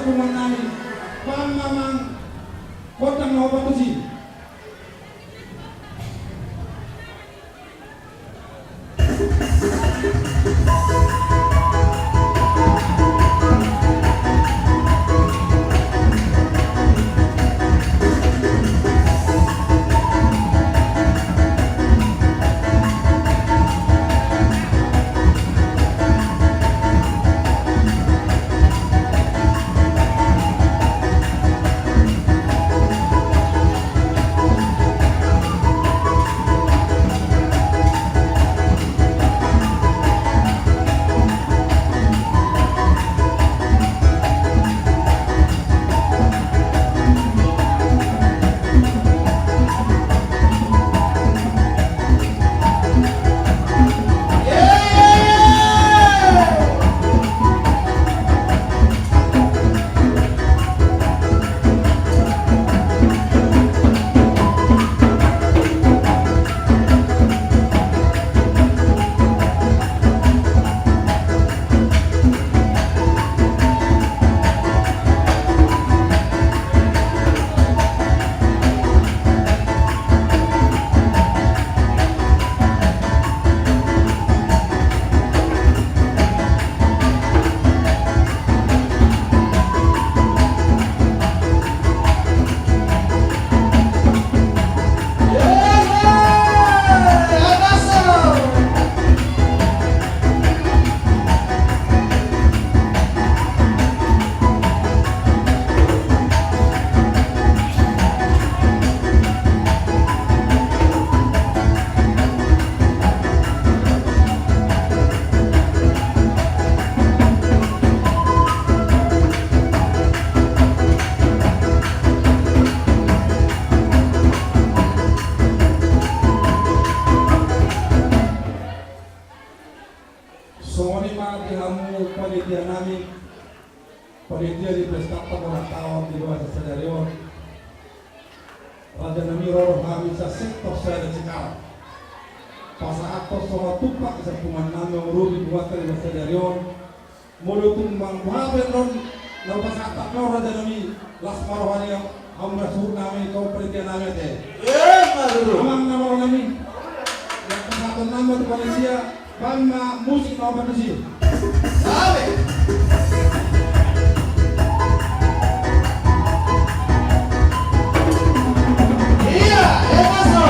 kuman namin pamamang kotang Nawabatusi. Panitia namin, panitia di Prestapa mga tao di luar sa Daryon. Raja Namiro kami sa sektor sa Cikal. Pasahatos sa tupak sa pumanan ng Rubi buat di sa Daryon. Mulutong mangbuhaben ron na pasahatak na Raja Nami las marwani ang amrasur namin ito panitia namin eh. Amang naman namin. Yang pasahaton namin panitia Bama musik Nawabatusi. Sabe? Iya, pasó.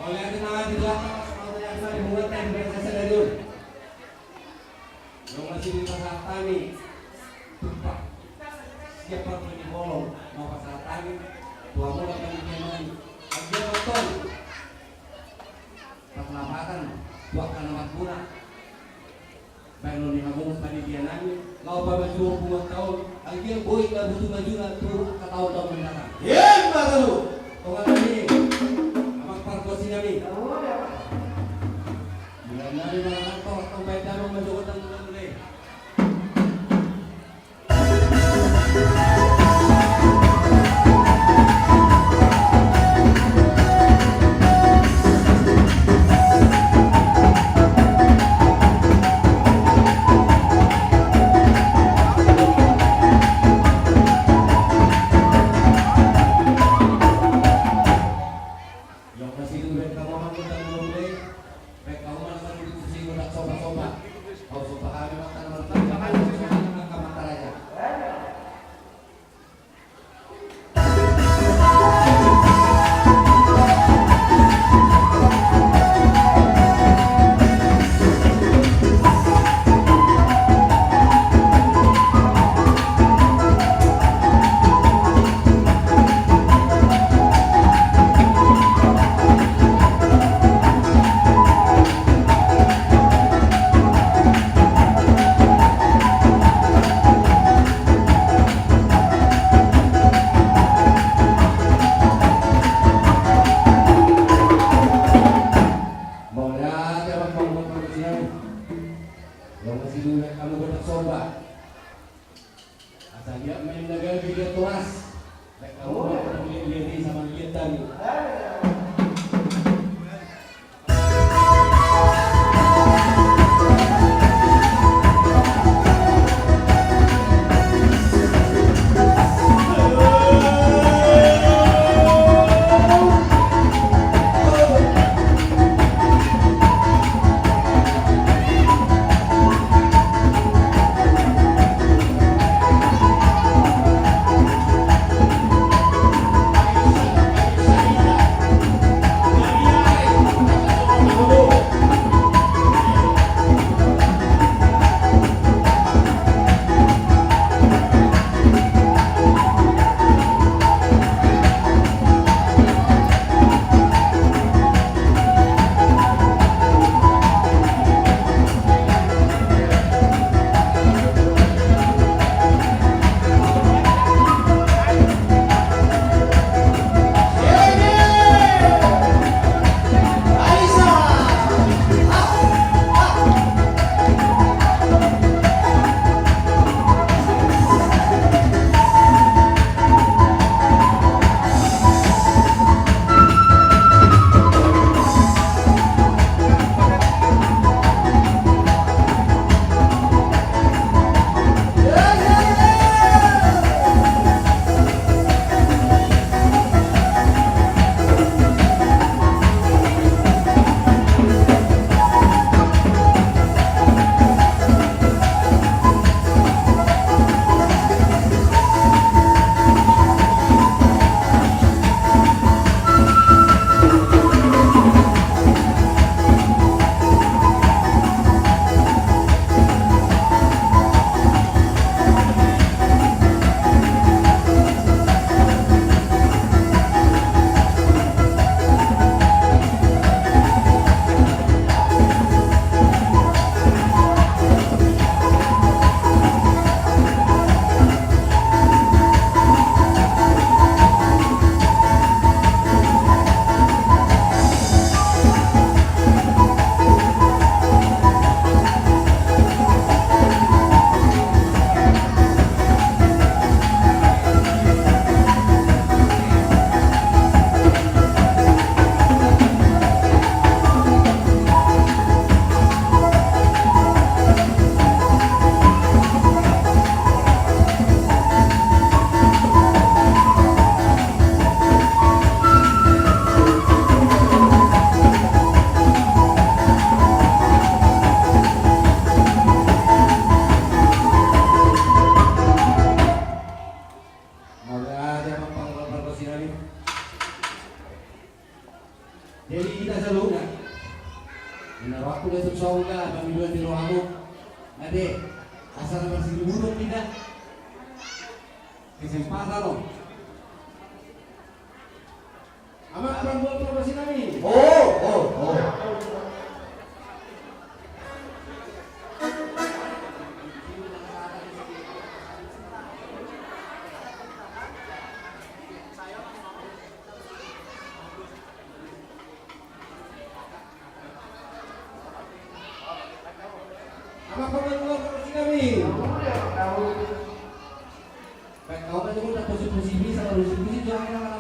Oleh karena di belakang kalau yang saya dibuat yang berasa dari dulu. Yang masih di pasar tani, tumpah. Siapa pun di bolong mau pasar tani, tua muda kan di kemana? Dia betul. Perlambatan, tua kan amat guna. Baik lo nih ngomong tadi dia nanya, lau bawa jual puluhan tahun, akhirnya boy nggak butuh maju tuh ke tahun-tahun mendatang. Iya, mana lu? Tunggu lagi. Sinami. Bulan dari mana kantor sampai dalam menjauh tanggungan mulai. seluruhnya. Benar waktu dia susah enggak bagi dua di ruangmu. Ade, asal masih dibunuh tidak. Kesempatan loh. Amat abang buat promosi kami. Oh. Amat abang buat promosi kami. Baik, kau kan juga udah posisi-posisi sama posisi jangan